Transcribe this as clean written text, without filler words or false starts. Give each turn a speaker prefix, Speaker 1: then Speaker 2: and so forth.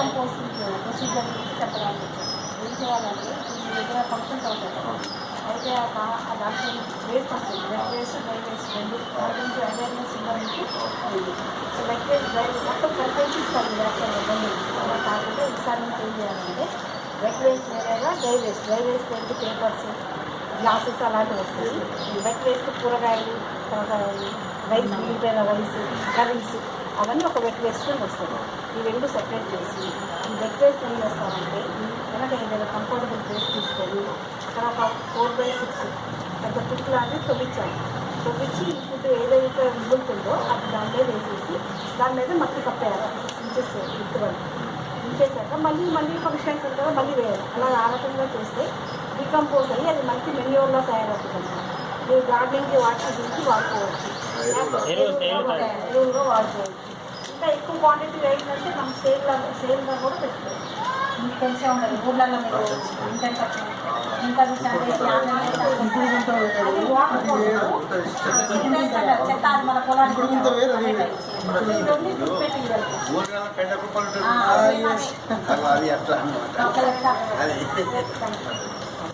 Speaker 1: Decomposing procedure గురించి చెప్పడానికి ఏం చేయాలంటే మీ దగ్గర ఫంక్షన్స్ అవుతాయి కదా, అయితే దాంట్లో వేస్ట్ వస్తుంది, వెట్ వేస్ట్ డ్రై వేస్ట్ రెండు వాటి నుంచి అవేర్నెస్ ఇవ్వడానికి. సో వెట్ వేస్ట్ డ్రై మొత్తం ప్రిఫరెన్స్ ఇస్తాను బండి అలా కాకుండా ఈసారి నుంచి ఏం చేయాలంటే వెట్ వేస్ట్ వేరేగా డ్రై వేస్ట్ ఏంటి పేపర్స్ గ్లాసెస్ అలాంటివి వస్తాయి. ఈ వెట్ వేస్ట్ కూరగాయలు, తర్వాత రైస్ మిగిలిపోయిన రైస్ కర్రీస్ అవన్నీ ఒక వెట్ వేస్ట్ వస్తుంది. ఈ రెండు సెపరేట్ చేసి ఈ వెట్ వేస్ట్ ఏం చేస్తామంటే వెనక ఏదైనా కంఫర్టబుల్ ప్లేస్ తీసుకొని అక్కడ ఒక 4/6 పెద్ద పుట్టులాంటి తొవ్వించి ఈ ఫుడ్ ఏదైతే మిగులుతుందో అది దాని మీద వేసేసి దాని మీద మట్టి కప్పేయాలి. 6 ఇంచెస్ ఇటువంటి ఇంచేసాక మళ్ళీ ఫంక్షన్స్ ఉంటుందో మళ్ళీ వేయాలి. అలా ఆ రకంగా చేస్తే డీకంపోజ్ అయ్యి అది మంచి మెన్యూర్లో తయారవుతుంది. మీరు గార్డెనింగ్కి వాటికి దీనికి వాడుకోవచ్చు, ఎరువులుగా వాడుకోవచ్చు. ఇంకా ఎక్కువ క్వాంటిటీ అయిందంటే మనం సేల్గా కూడా పెట్టుకోవచ్చు. మీకు తెలిసే ఉంటుంది ఊళ్ళల్లో మీరు ఇంటర్ ఇంకా అది వాటర్ చెత్త అది మన పొలానికి